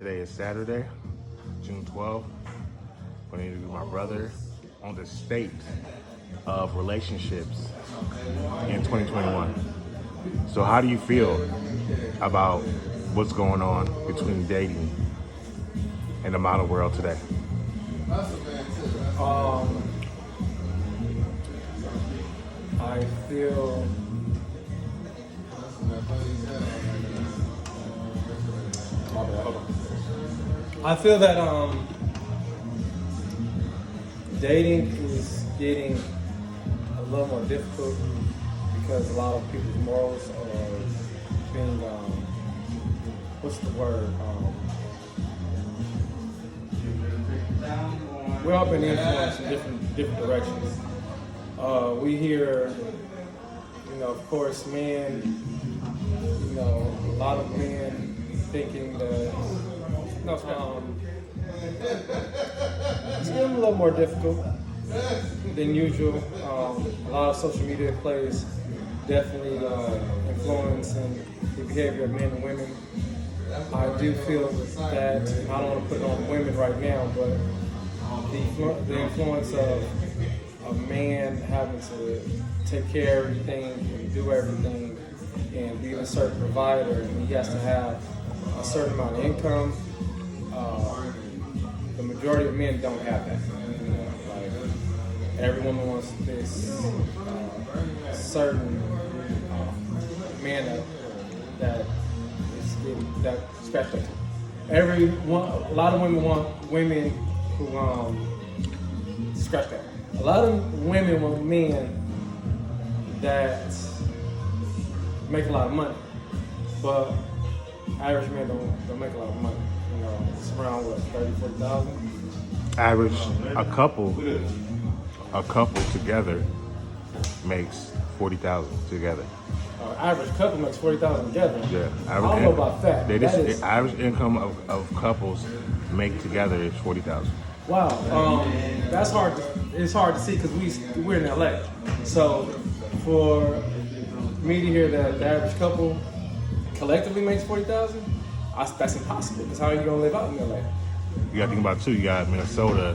Today is Saturday, June 12th. I'm going to interview my brother on the state of relationships in 2021. So how do you feel about what's going on between dating and the modern world today? I feel I feel that dating is getting a little more difficult because a lot of people's morals are being what's the word? We're all been influenced in different directions. We hear, of course, men, a lot of men thinking that, it's getting a little more difficult than usual. A lot of social media plays definitely influence in the behavior of men and women. I do feel that, I don't want to put it on women right now, but the influence of a man having to take care of everything and do everything and be a certain provider, and he has to have a certain amount of income. The majority of men don't have that. Like every woman wants this certain man that is getting that scratched up. A lot of women want women who scratch that. A lot of women want men that make a lot of money, but average men don't make a lot of money. It's around what, 30,000, 40,000? Average, a couple together makes 40,000 together. Average couple makes 40,000 together. Yeah, I don't know about that. The average income of couples make together is 40,000. Wow, that's hard. It's hard to see because we're in LA. So for me to hear that the average couple collectively makes 40,000, that's impossible. Because how are you gonna live out in LA? You got to think about it too. You got Minnesota,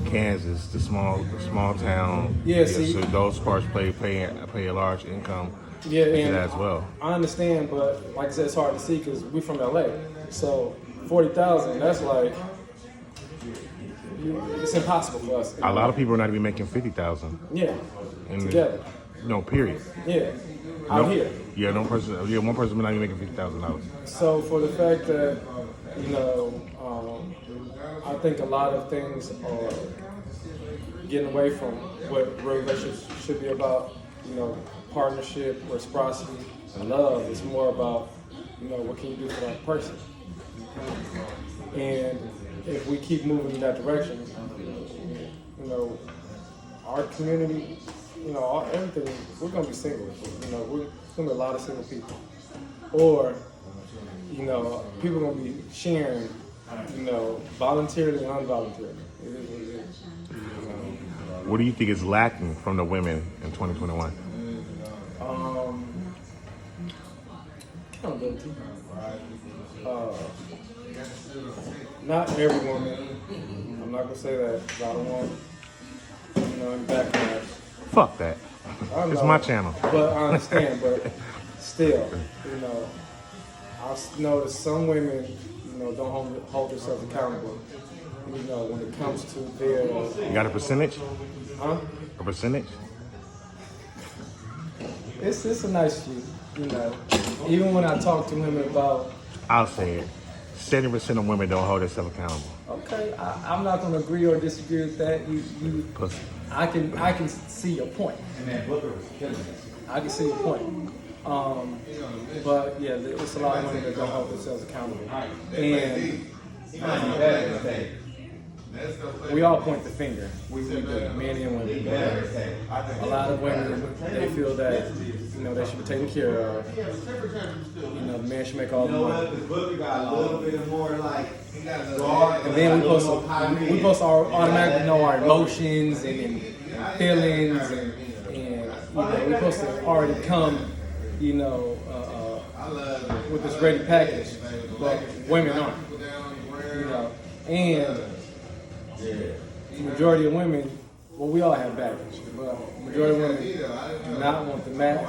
Kansas, the small town. Yeah, see, so those parts pay a large income. Yeah, into and that as well. I understand, but like I said, it's hard to see because we're from LA. So 40,000, that's like it's impossible for us. A lot of people are not even making 50,000. Yeah, together. No, period. Yeah, out here. Yeah, one person not even making $50,000. So for the fact that I think a lot of things are getting away from what relationships should be about. Partnership, reciprocity, and love. It's more about what can you do for that person. And if we keep moving in that direction, our community, everything, we're gonna be single. We're gonna be a lot of single people, or people are gonna be sharing, voluntarily and involuntarily. It is what it is. What do you think is lacking from the women in 2021? Accountability. Not every woman. I'm not gonna say that. 'Cause I don't want, in backlash. Fuck that. It's my channel. But I understand. But still, I've noticed some women, don't hold themselves accountable. When it comes to their. You got a percentage? Huh? A percentage? It's a nice few. Even when I talk to women about. I'll say it. 70% of women don't hold themselves accountable. Okay, I'm not going to agree or disagree with that. Pussy. I can see your point. I can see your point. But yeah, it's a lot of women that don't hold themselves accountable, and we all point the finger. We do, men and women. A lot of women, they feel that they should be taken care of. The man should make all the money. And then we supposed to automatically know our emotions and feelings, and we're supposed to already come, with this ready package, but women aren't. And the majority of women, well, we all have baggage, but the majority of women do not want the mat.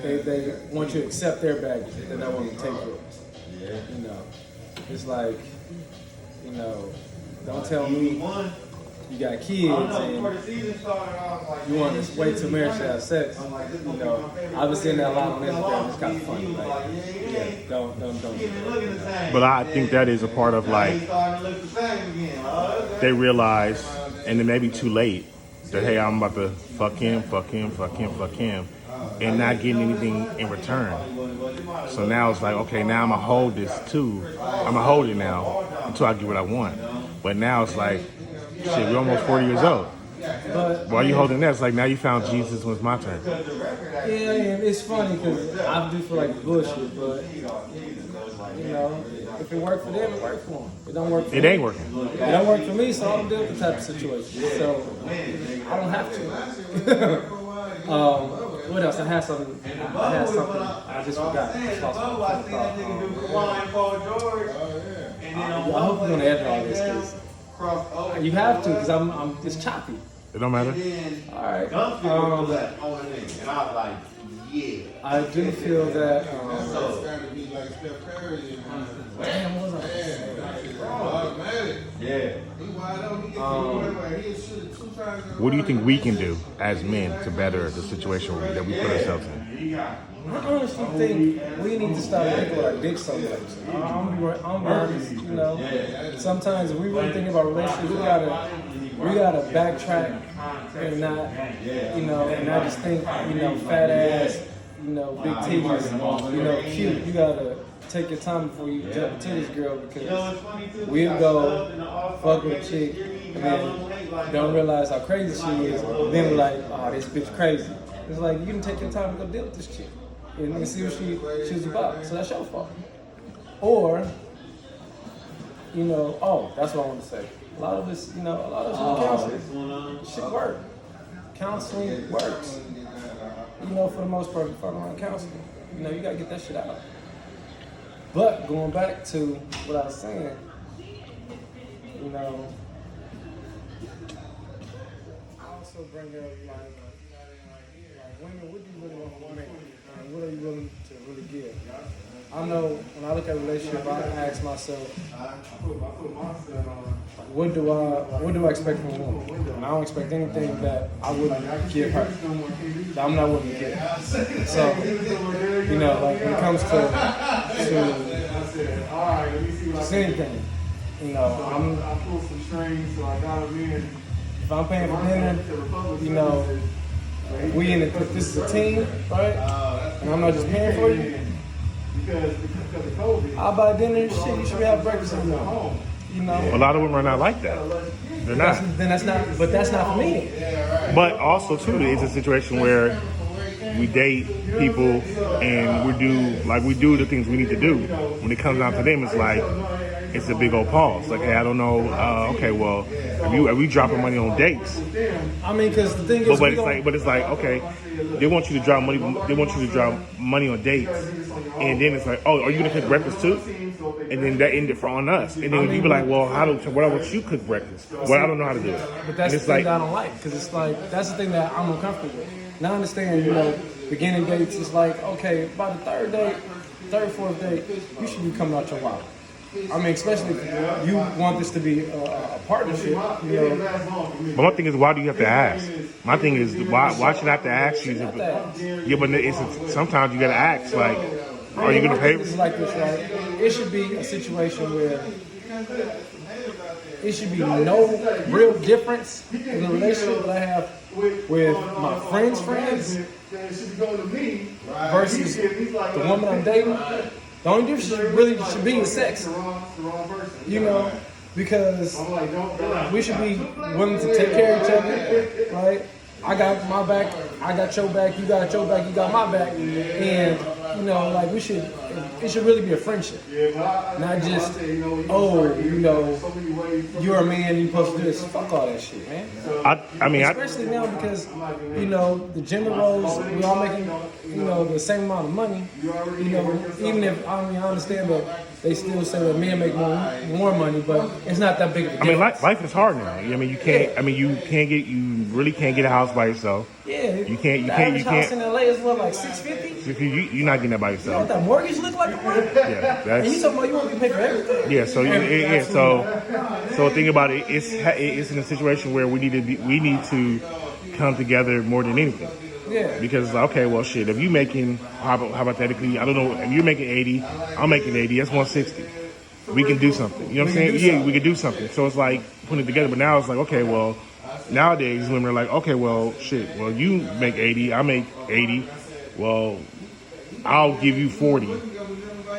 They want you to accept their baggage. They're not willing to take yours. You know, it's like, you know, don't tell me you got kids and you want to wait till marriage to have sex. You know, I've been seeing that a lot on Instagram. It's kind of funny. Like, yeah, don't do that. But I think that is a part of like they realize, and it may be too late, that hey, I'm about to fuck him, and not getting anything in return. So now it's like, okay, now I'm gonna hold this too. I'm gonna hold it now until I get what I want. But now it's like, shit, we're almost 40 years old. But Why are you holding that? It's like now you found Jesus when it's my turn. yeah, and it's funny because I do feel like it's bullshit, but you know, if it worked for them, it worked for them. It don't work for It me. ain't working. It don't work for me, so I don't deal with the type of situation. So I don't have to. What else? I had something. I just forgot. I lost my thought. I hope you're gonna edit all this, because you have to, because I'm it's choppy. It don't matter. All right. I do feel that. Damn, what was What do you think we can do as men to better the situation that we put ourselves in? I honestly think we need to stop thinking with our dicks so much. I'm be honest, you know. Sometimes if we really think about relationships, we gotta backtrack and not, you know, and not just think, you know, fat ass, you know, big titties, you know, cute. You gotta take your time before you jump into this girl, because we'll go fuck with a chick and then don't realize how crazy she is. Then we're like, oh, this bitch crazy. It's like, you didn't take your time to go deal with this chick and see what she was about. So that's your fault. Or, you know, oh, that's what I want to say. A lot of us, you know, counseling. Shit work. Counseling works. You know, for the most part, you fuck around counseling. You know, you gotta get that shit out. But going back to what I was saying, you know, I also bring up like women, what do you really want from a man? And what are you willing to really give? I know when I look at a relationship, I ask myself, what do I expect from a woman? And I don't expect anything that I wouldn't give her, that I'm not willing to give. So, you know, like when it comes to just anything, you know, if I'm paying for dinner, you know, we in it, this is a team, right? And I'm not just paying for you. I'll buy dinner and shit. You should have breakfast in the home. You know. A lot of women are not like that. They're not. That's not for me. But also too, it's a situation where we date people and we do the things we need to do. When it comes down to them, it's like it's a big old pause. Like, hey, I don't know. Okay, well, are we dropping money on dates? I mean, because the thing is, but it's like, okay, they want you to drop money. They want you to drop money on dates, and then it's like, oh, are you gonna cook breakfast too? And then that ended on us. And then you be like, well, what about you cook breakfast? Well, I don't know how to do it. But that's the thing that I don't like, because it's like that's the thing that I'm uncomfortable with. Now I understand, you know, beginning dates is like, okay, by the third, fourth date, you should be coming out your wallet. I mean, especially if you want this to be a partnership, you know. But my thing is, why do you have to ask? My thing is, why should I have to ask you? Yeah, but sometimes you gotta ask, like, are you gonna pay? It's like this, right? It should be a situation where it should be no real difference in the relationship that I have with my friends' friends versus the woman I'm dating. The only difference really should be in sex, you know, because we should be willing to take care of each other, right? I got my back, I got your back, you got your back, you got my back, and like it should really be a friendship, not just you're a man, you're supposed to do this. Fuck all that shit, man. Especially now because the gender roles, we all making the same amount of money. Even if I understand that they still say that men make more money, but it's not that big of a deal. Life is hard now. You can't. You really can't get a house by yourself. Yeah, you can't. House in LA is what, like $650. You're not getting that by You know yourself. what that mortgage look like a month? Yeah, And you talking about you want to be paid for everything? Yeah, so think about it. It's in a situation where we need to come together more than anything. Yeah. Because okay, well, shit. If you making hypothetically, I don't know, if you're making 80, I'm making 80. That's 160. We can do something. You know what I'm saying? Yeah, we can do something. So it's like putting it together. But now it's like, okay, well, nowadays women are like, okay, well, shit. Well, you make 80, I make 80. Well, I'll give you 40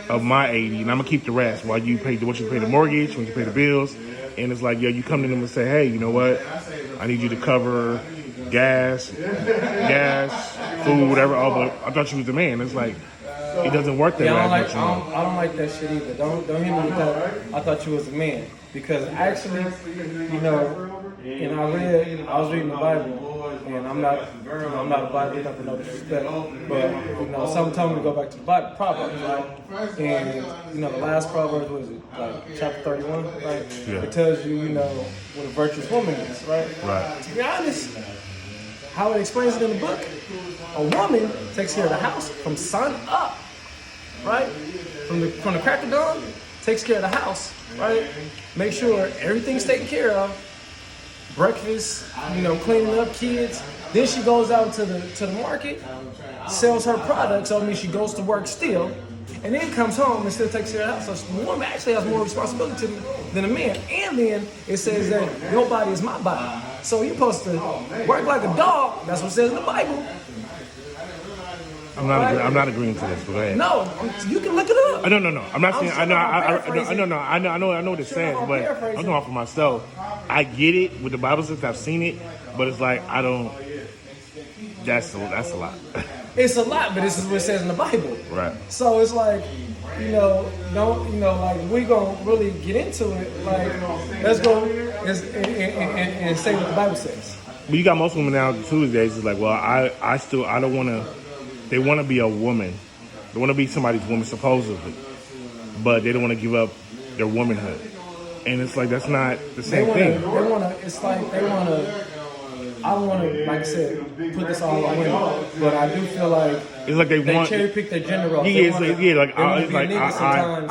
of my 80, and I'm gonna keep the rest while you pay the mortgage, when you pay the bills. And it's like, you come to them and say, hey, you know what? I need you to cover gas, food, whatever. Oh, but I thought you was the man. It's like, it doesn't work that way. I don't like that shit either. Don't hit me with that. I thought you was a man, because actually, and I was reading the Bible, and I'm not a Bible thumper, no disrespect, but something told me to go back to the Bible, Proverbs, right? And the last Proverbs, what is it, like chapter 31, right? Yeah. It tells you, what a virtuous woman is, right? Right. To be honest, how it explains it in the book, a woman takes care of the house from sun up, right? From the crack of dawn, takes care of the house, right? Make sure everything's taken care of. Breakfast, cleaning up kids. Then she goes out to the market, sells her products. So she goes to work still, and then comes home and still takes care of the house. So the woman actually has more responsibility than a man. And then it says that your body is my body. So you're supposed to work like a dog. That's what it says in the Bible. I'm not agreeing to this, but go ahead. No, you can look it up. No. I'm not saying. I know what it Sure, says, I'm but I'm paraphrasing. going for myself. I get it with the Bible since I've seen it, but it's like I don't. That's a lot. It's a lot, but this is what it says in the Bible. Right. So it's like, like we gonna really get into it. Like, let's go and say what the Bible says. But you got most women now Tuesdays. It's like, well, I don't want to. They want to be a woman. They want to be somebody's woman supposedly, but they don't want to give up their womanhood. And it's like that's not the same thing. I don't want to, like I said, put this all on women, but I do feel like it's like they want cherry pick their gender roles. I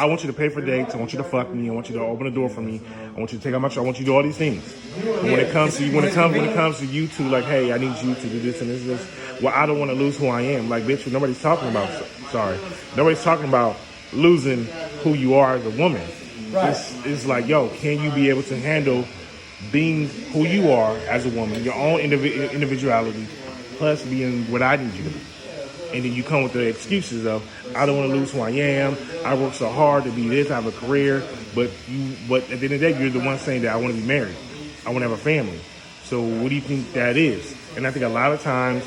want you to pay for dates. I want you to fuck me. I want you to open the door for me. I want you to take out my. I want you to do all these things. But when it comes to you two, like, hey, I need you to do this and this. Well, I don't want to lose who I am. Like, bitch, nobody's talking about. Sorry, nobody's talking about losing who you are as a woman. Right. It's like, yo, can you be able to handle being who you are as a woman, your own individuality, plus being what I need you to be? And then you come with the excuses of, I don't want to lose who I am. I work so hard to be this. I have a career, but at the end of the day, you're the one saying that I want to be married. I want to have a family. So what do you think that is? And I think a lot of times,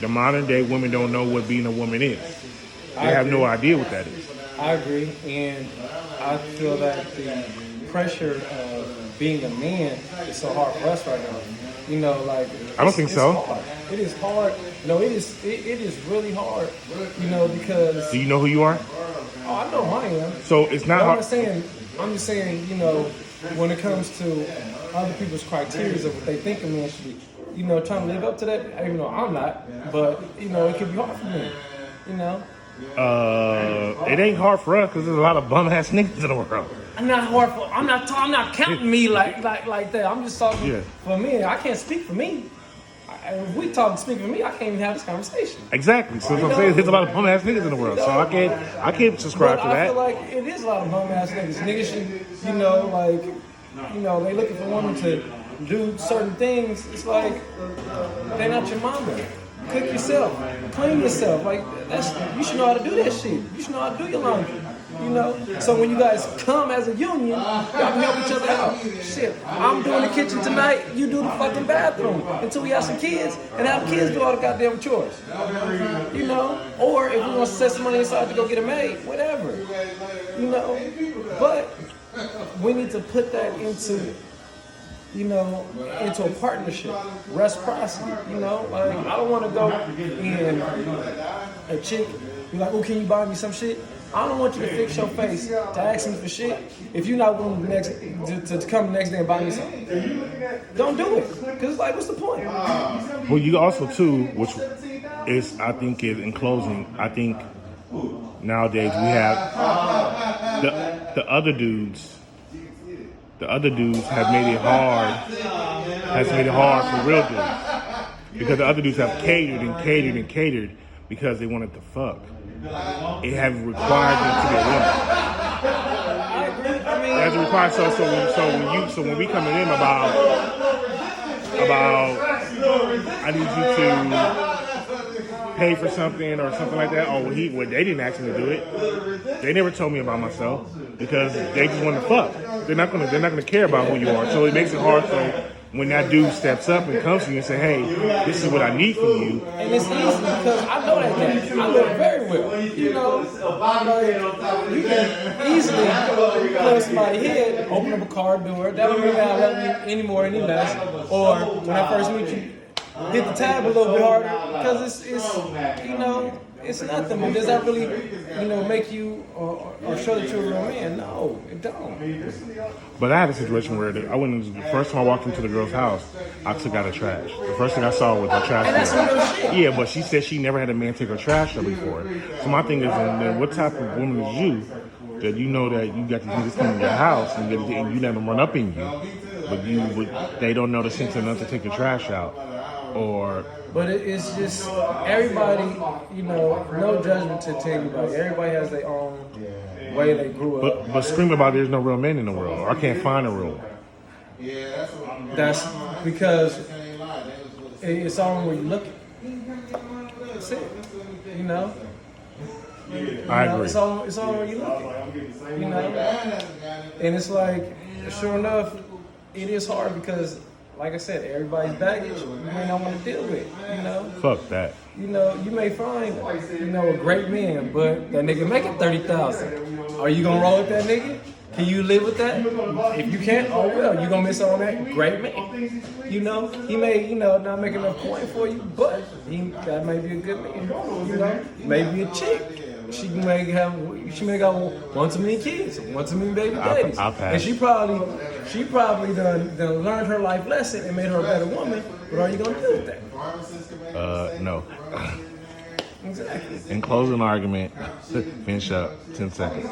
the modern day women don't know what being a woman is. They have no idea what that is. I agree, and I feel that the pressure of being a man is so hard for us right now. I don't think so. Hard. It is hard. No, it is really hard. Because Do you know who you are? I know who I am. So it's not hard. I'm just saying, when it comes to other people's criteria of what they think a man should be, trying to live up to that, even though I'm not, but it could be hard for me. It ain't hard for us because there's a lot of bum ass niggas in the world. I'm not counting me like that. I'm just talking for me. I can't speak for me. If we speak for me, I can't even have this conversation. Exactly. So I'm saying there's a lot of bum ass niggas in the world. So I can't subscribe to that. I feel like it is a lot of bum ass niggas. Niggas should, they looking for women to do certain things. It's like they're not your mama. Cook yourself, clean yourself. Like you should know how to do that shit. You should know how to do your laundry. You know, so when you guys come as a union, y'all can help each other out. Shit, I'm doing the kitchen tonight, you do the fucking bathroom until we have some kids and have kids do all the goddamn chores. You know, or if we want to set some money aside to go get a maid, whatever. You know, but we need to put that into, you know, into a partnership, reciprocity. You know, like I don't want to go and a chick be like, "Oh, can you buy me some shit?" I don't want you to fix your face to ask me for shit if you're not willing to come the next day and buy me something. Don't do it, because it's like, what's the point? Well, you also too, which is I think is in closing. I think nowadays we have the other dudes. The other dudes have made it hard. Has made it hard for real dudes because the other dudes have catered and catered and catered because they wanted to fuck. It has required them to be a woman. It has required so when we come in about I need you to pay for something or something like that. Oh, well, they didn't ask me to do it. They never told me about myself because they just want to fuck. They're not gonna care about who you are. So it makes it hard. So when that dude steps up and comes to you and say, "Hey, this is what I need from you," and it's easy because I know that game. I know it very well. You know, you can easily plug somebody's head, open up a car door. That don't really have any more, any less. Or when I first meet you, hit the tab a little bit harder because it's you know. It's nothing, but does that really, you know, make you or show that you're a real man? No, it don't. But I had a situation where I went. The first time I walked into the girl's house, I took out her trash. The first thing I saw was her trash. And that's real shit. Yeah, but she said she never had a man take her trash out before. So my thing is, then what type of woman is you that you know that you got to do this thing in your house and you let them run up in you, but they don't know the sense enough to take the trash out, or. But it's just everybody, you know, no judgment to anybody. Everybody has their own way they grew up. But scream about there's no real men in the world. Or I can't find a real one. That's because it's all where you look. That's it. You know. I agree. It's all where you look. You know. And it's like, sure enough, it is hard because. Like I said, everybody's baggage you may not want to deal with, you know? Fuck that. You know, you may find, you know, a great man, but that nigga making $30,000. Are you gonna roll with that nigga? Can you live with that? If you can't, oh well, you gonna miss on that great man. You know, he may, you know, not make enough coin for you, but that may be a good man. You know, maybe a chick. She may got one too many kids, one too many baby daddies, I'll pass. and she probably done learned her life lesson and made her a better woman. But are you gonna deal with that? No. Exactly. In closing argument, finish up 10 seconds.